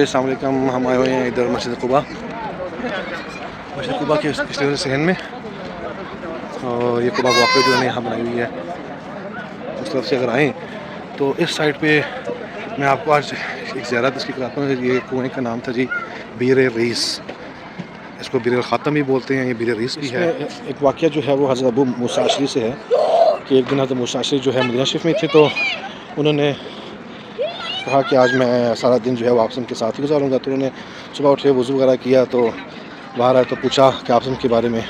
السلام علیکم. ہم آئے ہوئے ہیں ادھر مسجد قباء کے پچھلے صحن میں، اور یہ قباء واقع جو ہے یہاں بنائی ہوئی ہے. اس طرف سے اگر آئیں تو اس سائڈ پہ میں آپ کو آج ایک زیارت اس کی کراتا ہوں. یہ کنویں کا نام تھا جی بیر ریس. اس کو بیر الخاتم بھی بولتے ہیں، یہ بیر ریس بھی ہے. ایک واقعہ جو ہے وہ حضرت ابو موسیٰ اشعری سے ہے کہ ایک دن حضرت موسیٰ اشعری جو ہے مدینہ شریف میں تھے، تو انہوں نے کہا کہ آج میں سارا دن جو ہے وہ آپسم کے ساتھ ہی گزاروں گا. تو انہوں نے صبح اٹھے، وضو وغیرہ کیا، تو باہر آئے تو پوچھا کہ آپسم کے بارے میں.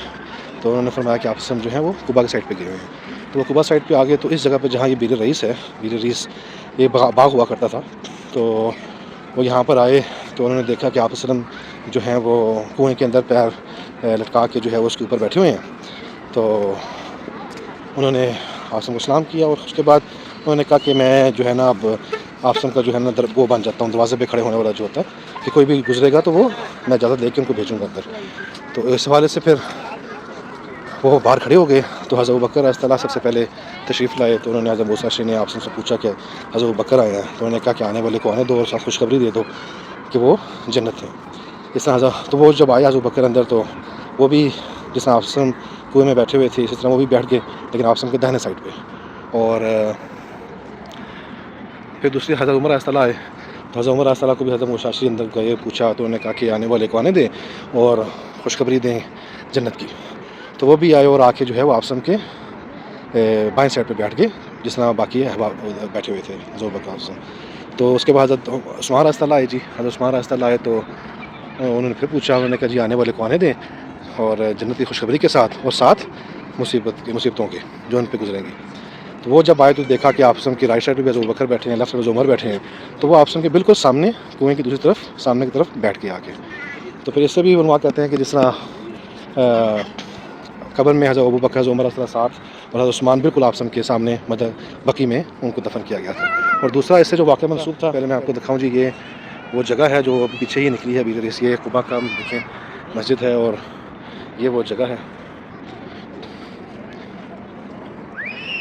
تو انہوں نے فرمایا کہ آپسم جو ہے وہ قباء کی سائڈ پہ گئے ہوئے ہیں. تو وہ قباء سائڈ پہ آ گئے تو اس جگہ پہ جہاں یہ بیر ریس ہے، بیر ریس یہ باغ ہوا کرتا تھا. تو وہ یہاں پر آئے تو انہوں نے دیکھا کہ آپ وسلم جو ہیں وہ کنویں کے اندر پیر لٹکا کے جو ہے وہ اس کے اوپر بیٹھے ہوئے ہیں. تو انہوں نے آپسم کو سلام کیا، اور اس کے بعد انہوں نے کہا کہ میں جو ہے نا اب آپسم کا جو ہے نا وہ بن جاتا ہوں، دروازے پہ کھڑے ہونے والا جو ہوتا ہے کہ کوئی بھی گزرے گا تو وہ میں اجازت دے کے ان کو بھیجوں گا اندر. تو اس حوالے سے پھر وہ باہر کھڑے ہو گئے. تو حضرت ابوبکر علیہ السلام سب سے پہلے تشریف لائے. تو انہوں نے حضرت موسیٰ اشعری نے آپسم سے پوچھا کہ حضرت ابوبکر آئے ہیں. تو انہوں نے کہا کہ آنے والے کو آنے دو اور ساتھ خوشخبری دے دو کہ وہ جنت ہیں. اس طرح تو وہ جب آئے حضرت ابوبکر اندر، تو وہ بھی جس طرح آپسم کنویں میں بیٹھے ہوئے تھے اسی طرح وہ بھی بیٹھ گئے، لیکن آپسم کے داہنے سائڈ پہ. اور پھر دوسری حضرت عمر علیہ السلام آئے. تو حضرت عمر علیہ السلام کو بھی حضرت موسیٰ اشعری اندر گئے، پوچھا. تو انہوں نے کہا کہ آنے والے کو آنے دیں اور خوشخبری دیں جنت کی. تو وہ بھی آئے اور آ کے جو ہے وہ آپسم کے بائیں سائڈ پہ بیٹھ گئے، جس طرح باقی احباب بیٹھے ہوئے تھے حضرت ابوبکر آپسم. تو اس کے بعد حضرت عثمان علیہ السلام آئے جی. حضرت عثمان علیہ السلام آئے تو انہوں نے پھر پوچھا. انہوں نے کہا جی آنے والے کو آنے دیں اور جنت کی خوشخبری کے ساتھ، اور ساتھ مصیبتوں کے جو ان پہ گزریں گی. تو وہ جب آئے تو دیکھا کہ آپسم کی رائٹ سائڈ پہ بھی حضرت ابوبکر بیٹھے ہیں، لیفٹ سائڈ پہ عمر بیٹھے ہیں. تو وہ آپسم کے بالکل سامنے کنویں کی دوسری طرف سامنے کی طرف بیٹھ کے آ کے. تو پھر اس سے بھی علماء کہتے ہیں کہ جس طرح قبر میں حضرت ابوبکر، حضرت عمر علیہ السلام ساتھ، اور حضرت عثمان بالکل آپسم کے سامنے بقیع میں ان کو دفن کیا گیا تھا. اور دوسرا اس سے جو واقعہ منسوب تھا، پہلے میں آپ کو دکھاؤں جی. یہ وہ جگہ ہے جو پیچھے ہی نکلی ہے بیر ریس. یہ قباء کا دیکھیں مسجد ہے، اور یہ وہ جگہ ہے،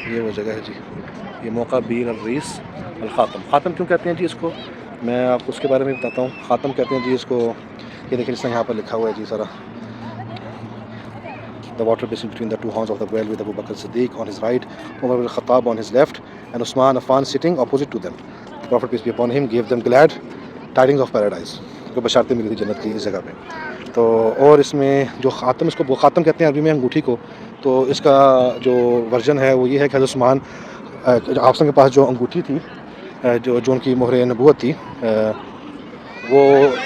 یہ وہ جگہ ہے جی. یہ موقع بیر الریس الخاتم. خاتم کیوں کہتے ہیں جی اس کو، میں آپ کو اس کے بارے میں بتاتا ہوں. خاتم کہتے ہیں جی اس کو، یہ دیکھیں جس طرح یہاں پر لکھا ہوا ہے جی سارا. The water basin between the two horns of the well with Abu Bakr Siddiq on his right, Umar ibn Khattab on his left, and Usman Affan sitting opposite to them. The Prophet peace be upon him gave them glad tidings of paradise. کو بشارتیں ملی تھی جنت کی اس جگہ پہ. تو اور اس میں جو خاتم، اس کو خاتم کہتے ہیں عربی میں انگوٹھی کو. تو اس کا جو ورژن ہے وہ یہ ہے کہ حضرت عثمان آپسم کے پاس جو انگوٹھی تھی، جو ان کی مہر نبوت تھی، وہ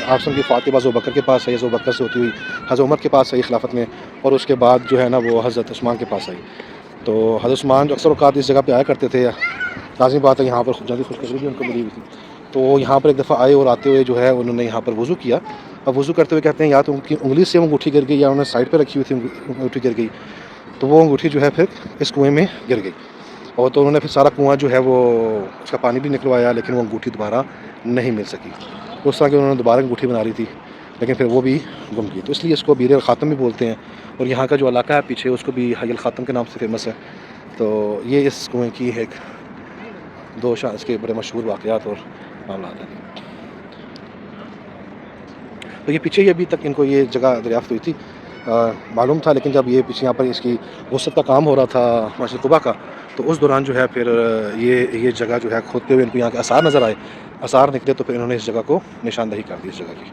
آپسم کی فاطمہ حضرت ابوبکر کے پاس آئی، حضرت ابوبکر سے ہوتی ہوئی حضرت عمر کے پاس آئی خلافت میں، اور اس کے بعد جو ہے نا وہ حضرت عثمان کے پاس آئی. تو حضرت عثمان جو اکثر اوقات اس جگہ پہ آیا کرتے تھے، لازمی بات ہے یہاں پر جلدی خوشخبری بھی ان کو ملی ہوئی تھی. تو وہ یہاں پر ایک دفعہ آئے اور آتے ہوئے جو ہے انہوں نے یہاں پر وضو کیا. اب وضو کرتے ہوئے کہتے ہیں یا تو ان کی انگلی سے وہ انگوٹھی گر گئی، یا انہوں نے سائڈ پہ رکھی ہوئی تھی انگوٹھی گر گئی. تو وہ انگوٹھی جو ہے پھر اس کنویں میں گر گئی. اور تو انہوں نے پھر سارا کنواں جو ہے وہ اس کا پانی بھی نکلوایا، لیکن وہ انگوٹھی دوبارہ نہیں مل سکی. اس طرح کہ انہوں نے دوبارہ انگوٹھی بنا لی تھی، لیکن پھر وہ بھی گم گئی. تو اس لیے اس کو بیر الخاتم بھی بولتے ہیں. اور یہاں کا جو علاقہ ہے پیچھے، اس کو بھی حی الخاتم کے نام سے فیمس ہے. تو یہ اس کنویں کی ایک دو اس کے بڑے مشہور واقعات اور معاملات ہیں. تو یہ پیچھے ہی ابھی تک ان کو یہ جگہ دریافت ہوئی تھی، معلوم تھا، لیکن جب یہ پیچھے یہاں پر اس کی وسعت کا کام ہو رہا تھا مسجد قباء کا، تو اس دوران جو ہے پھر یہ جگہ جو ہے کھودتے ہوئے ان کو یہاں کے آثار نظر آئے. آثار نکلے تو پھر انہوں نے اس جگہ کو نشاندہی کر دی اس جگہ کی.